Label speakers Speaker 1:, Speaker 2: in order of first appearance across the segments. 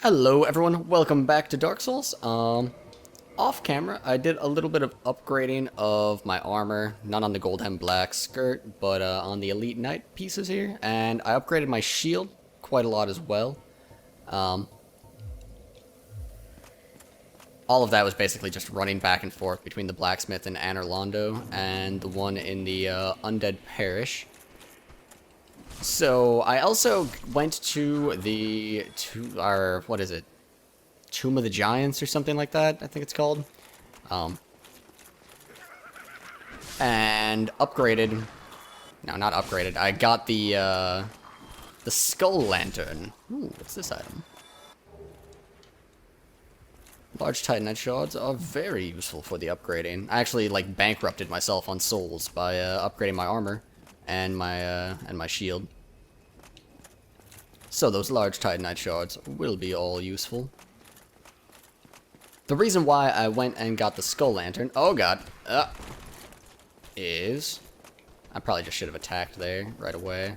Speaker 1: Hello everyone, welcome back to Dark Souls. Off camera, I did a little bit of upgrading of my armor, not on the gold hem black skirt, but on the elite knight pieces here, and I upgraded my shield quite a lot as well. All of that was basically just running back and forth between the blacksmith in Anor Londo and the one in the Undead Parish. So I also went to what is it? Tomb of the Giants or something like that, I think it's called. And upgraded. No, not upgraded. I got the skull lantern. Ooh, what's this item? Large titanite shards are very useful for the upgrading. I actually like bankrupted myself on souls by upgrading my armor and my shield. So those large titanite shards will be all useful. The reason why I went and got the skull lantern, oh god, is I probably just should have attacked there right away.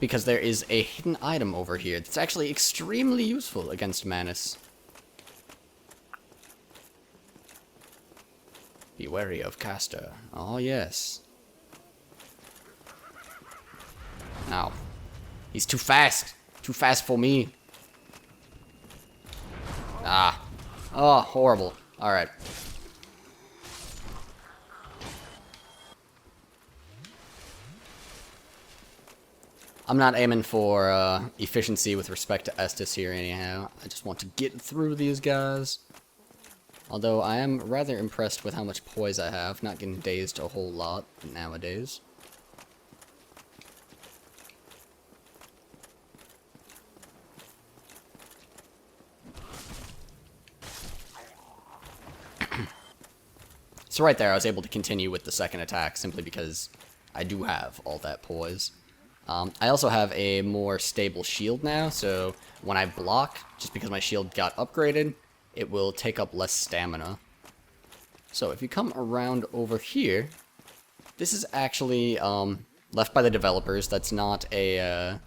Speaker 1: Because there is a hidden item over here that's actually extremely useful against Manus. Be wary of Caster. Oh yes. Ow. He's too fast. Too fast for me. Ah. Oh, horrible. Alright. I'm not aiming for efficiency with respect to Estus here anyhow. I just want to get through these guys. Although I am rather impressed with how much poise I have. Not getting dazed a whole lot nowadays. So right there, I was able to continue with the second attack simply because I do have all that poise. I also have a more stable shield now, so when I block, just because my shield got upgraded, it will take up less stamina. So if you come around over here, this is actually left by the developers. That's not a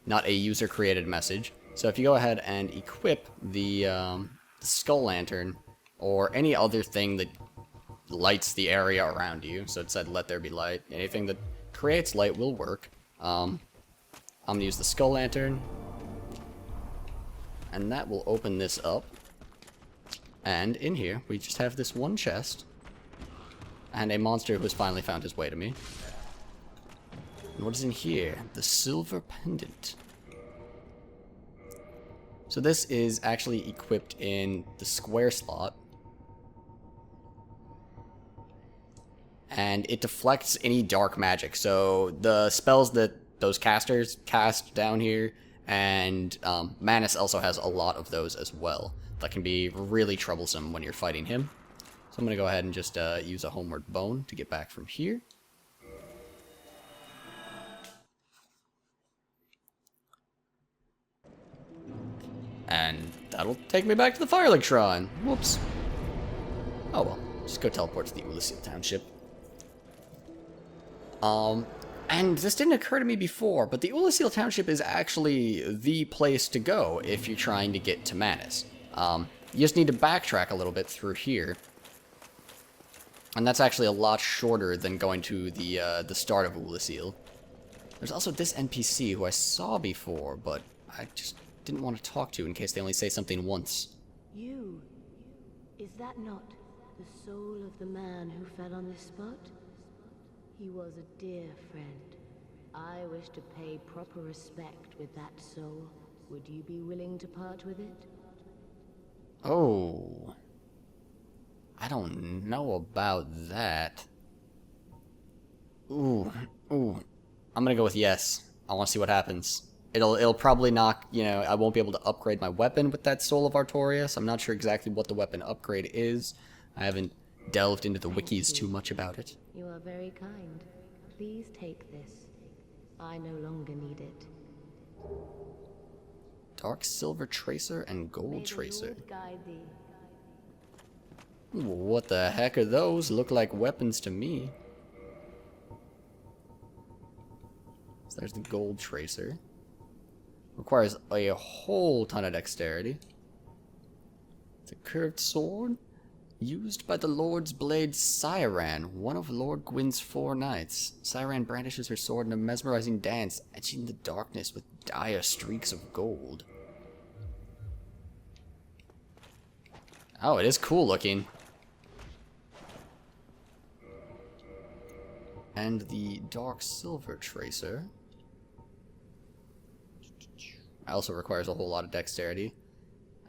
Speaker 1: user-created message. So if you go ahead and equip the skull lantern or any other thing that lights the area around you, so it said let there be light, anything that creates light will work. I'm gonna use the skull lantern, and that will open this up, and in here we just have this one chest and a monster who has finally found his way to me. And what is in here? The silver pendant. So this is actually equipped in the square slot, and it deflects any dark magic. So the spells that those casters cast down here, and Manus also has a lot of those as well. That can be really troublesome when you're fighting him. So I'm going to go ahead and just use a homeward bone to get back from here. And that'll take me back to the Firelink Shrine. Whoops. Oh well, just go teleport to the Ulysses Township. And this didn't occur to me before, but the Ulysses Township is actually the place to go if you're trying to get to Manus. You just need to backtrack a little bit through here. And that's actually a lot shorter than going to the start of Ulysses. There's also this NPC who I saw before, but I just didn't want to talk to in case they only say something once.
Speaker 2: You? Is that not the soul of the man who fell on this spot? He was a dear friend. I wish to pay proper respect with that soul. Would you be willing to part with it?
Speaker 1: Oh. I don't know about that. Ooh. I'm gonna go with yes. I want to see what happens. It'll probably knock, I won't be able to upgrade my weapon with that Soul of Artorias. I'm not sure exactly what the weapon upgrade is. I haven't delved into the wikis too much about it.
Speaker 2: You are very kind. Please take this. I no longer need it.
Speaker 1: Dark Silver Tracer and Gold Tracer.
Speaker 2: May the Lord guide thee.
Speaker 1: What the heck are those? Look like weapons to me. So there's the gold tracer. Requires a whole ton of dexterity. The curved sword. Used by the Lord's blade Cyran, one of Lord Gwyn's 4 knights. Cyran brandishes her sword in a mesmerizing dance, etching the darkness with dire streaks of gold. Oh, it is cool looking. And the dark silver tracer also requires a whole lot of dexterity.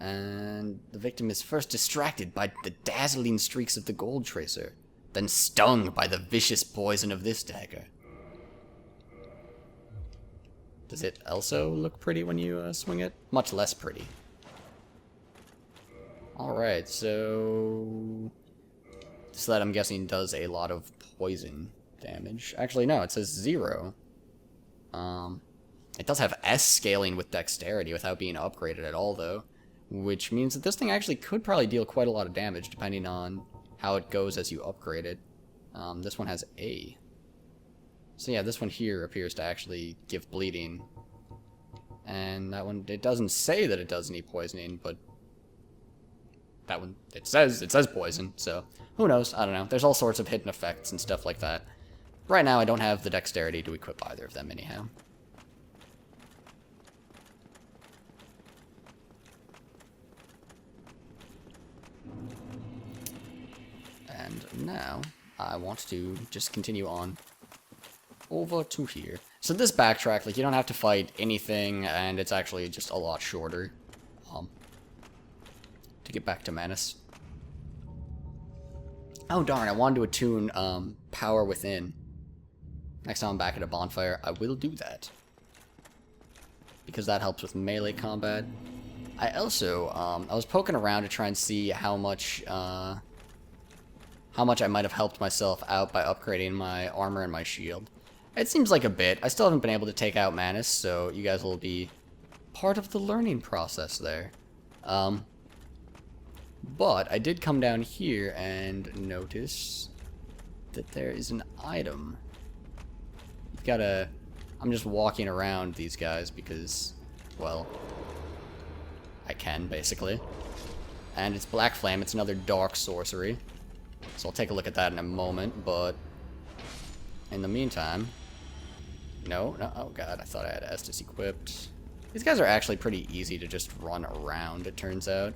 Speaker 1: And the victim is first distracted by the dazzling streaks of the gold tracer, then stung by the vicious poison of this dagger. Does it also look pretty when you swing it? Much less pretty. Alright, so this lead, I'm guessing, does a lot of poison damage. Actually, no, it says 0. It does have S scaling with dexterity without being upgraded at all, though. Which means that this thing actually could probably deal quite a lot of damage, depending on how it goes as you upgrade it. This one has A. So yeah, this one here appears to actually give bleeding. And that one, it doesn't say that it does any poisoning, but that one, it says poison, so who knows? I don't know. There's all sorts of hidden effects and stuff like that. Right now, I don't have the dexterity to equip either of them anyhow. And now, I want to just continue on over to here. So this backtrack, like, you don't have to fight anything, and it's actually just a lot shorter. To get back to Manus. Oh darn, I wanted to attune Power Within. Next time I'm back at a bonfire, I will do that. Because that helps with melee combat. I also, I was poking around to try and see how much I might have helped myself out by upgrading my armor and my shield. It seems like a bit. I still haven't been able to take out Manus, so you guys will be part of the learning process there. But I did come down here and notice that there is an item. You've got to... I'm just walking around these guys because, well, I can, basically. And it's Black Flame. It's another dark sorcery. So I'll take a look at that in a moment, but in the meantime... No, oh god, I thought I had Estus equipped. These guys are actually pretty easy to just run around, it turns out.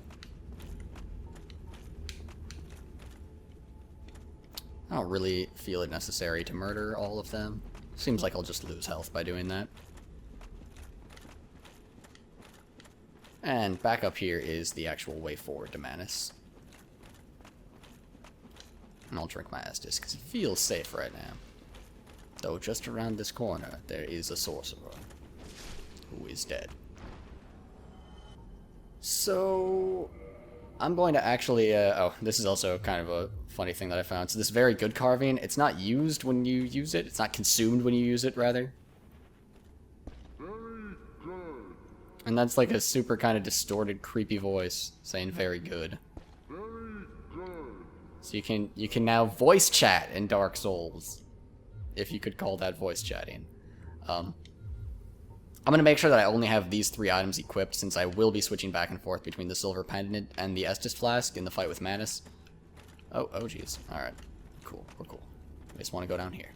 Speaker 1: I don't really feel it necessary to murder all of them. Seems like I'll just lose health by doing that. And back up here is the actual way forward to Manus. And I'll drink my Estus because it feels safe right now. Though just around this corner, there is a sorcerer who is dead. So, I'm going to actually, oh, this is also kind of a funny thing that I found. So this very good carving, it's not used when you use it. It's not consumed when you use it, rather. And that's like a super kind of distorted, creepy voice saying very good. So you can now voice chat in Dark Souls. If you could call that voice chatting. I'm going to make sure that I only have these 3 items equipped, since I will be switching back and forth between the Silver Pendant and the Estus Flask in the fight with Manus. Oh jeez. Alright. Cool, we're cool. I just want to go down here.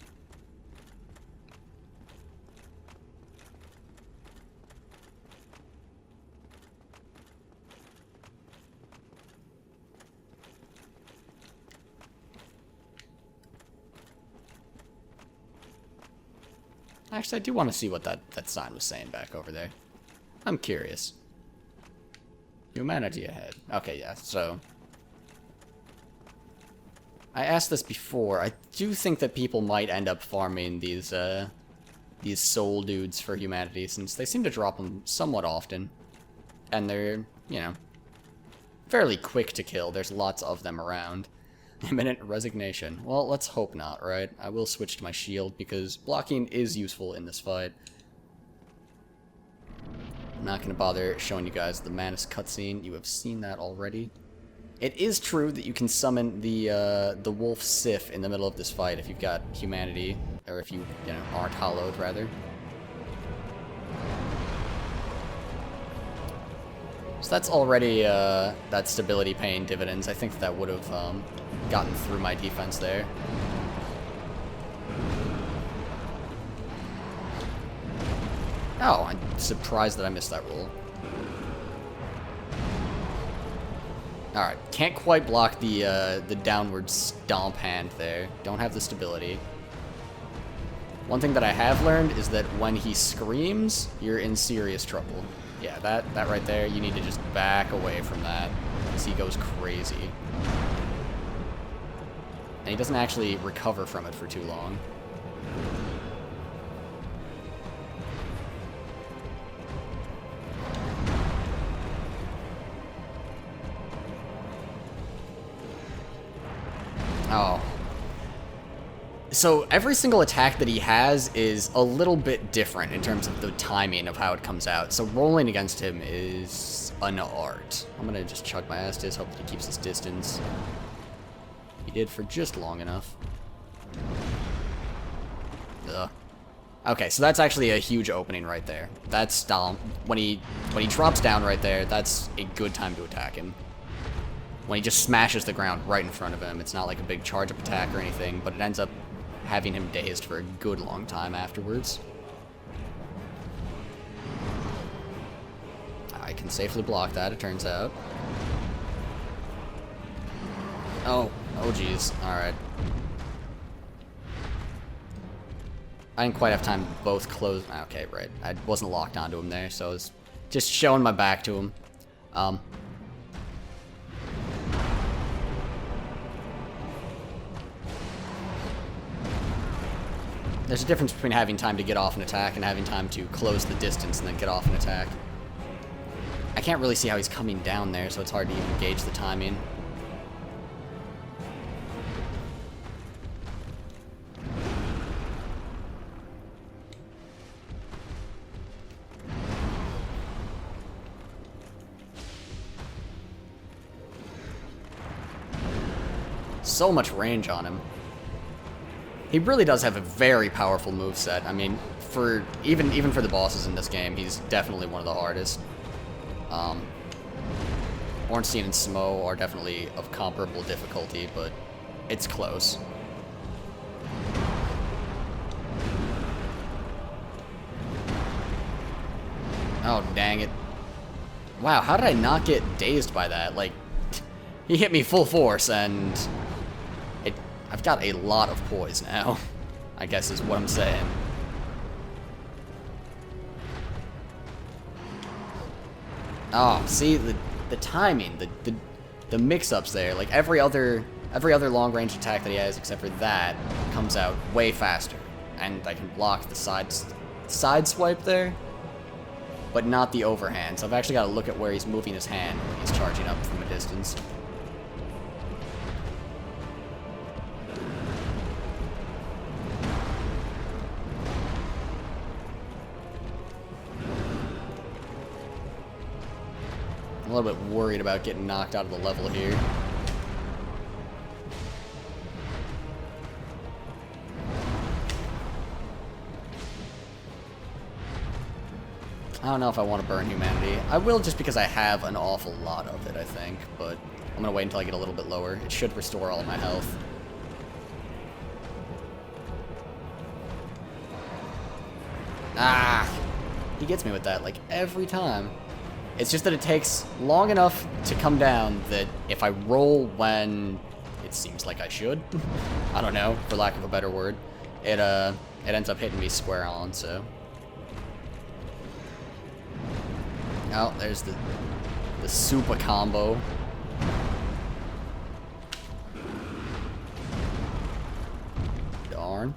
Speaker 1: Actually, I do want to see what that sign was saying back over there. I'm curious. Humanity ahead. Okay, yeah, so... I asked this before. I do think that people might end up farming these soul dudes for humanity, since they seem to drop them somewhat often. And they're, you know, fairly quick to kill. There's lots of them around. Imminent resignation. Well, let's hope not, right? I will switch to my shield, because blocking is useful in this fight. I'm not going to bother showing you guys the Manus cutscene. You have seen that already. It is true that you can summon the Wolf Sif in the middle of this fight if you've got humanity, or if you know, aren't hollowed, rather. So that's already that stability paying dividends. I think that would have gotten through my defense there. Oh, I'm surprised that I missed that roll. Alright, can't quite block the downward stomp hand there. Don't have the stability. One thing that I have learned is that when he screams, you're in serious trouble. Yeah, that right there, you need to just back away from that, because he goes crazy. And he doesn't actually recover from it for too long. Oh. So every single attack that he has is a little bit different in terms of the timing of how it comes out. So rolling against him is an art. I'm gonna just chug my Estus, hope that he keeps his distance. He did for just long enough. Ugh. Okay, so that's actually a huge opening right there. That's when he drops down right there, that's a good time to attack him. When he just smashes the ground right in front of him, it's not like a big charge-up attack or anything, but it ends up having him dazed for a good long time afterwards. I can safely block that, it turns out. Oh geez, alright. I didn't quite have time to both close. Okay, right. I wasn't locked onto him there, so I was just showing my back to him. There's a difference between having time to get off an attack and having time to close the distance and then get off an attack. I can't really see how he's coming down there, so it's hard to even gauge the timing. So much range on him. He really does have a very powerful moveset. I mean, for even for the bosses in this game, he's definitely one of the hardest. Ornstein and Smo are definitely of comparable difficulty, but it's close. Oh, dang it. Wow, how did I not get dazed by that? Like, he hit me full force, and I've got a lot of poise now, I guess is what I'm saying. Oh, see, the timing, the mix-ups there, like every other long-range attack that he has except for that comes out way faster. And I can block the side swipe there, but not the overhand. So I've actually got to look at where he's moving his hand when he's charging up from a distance. I'm a little bit worried about getting knocked out of the level here. I don't know if I want to burn humanity. I will just because I have an awful lot of it, I think, but I'm going to wait until I get a little bit lower. It should restore all of my health. Ah! He gets me with that, like, every time. It's just that it takes long enough to come down that if I roll when it seems like I should, I don't know, for lack of a better word, it ends up hitting me square on, so. Oh, there's the super combo. Darn.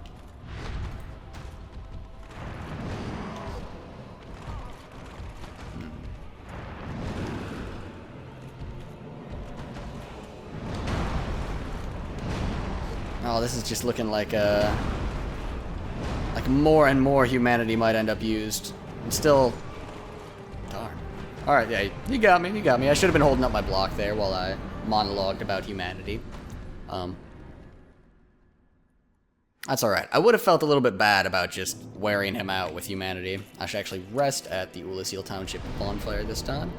Speaker 1: Oh, this is just looking like more and more humanity might end up used. I'm still... Darn. Alright, yeah, you got me, you got me. I should have been holding up my block there while I monologued about humanity. That's alright. I would have felt a little bit bad about just wearing him out with humanity. I should actually rest at the Ulysseal Township bonfire this time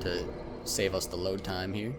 Speaker 1: to to save us the load time here.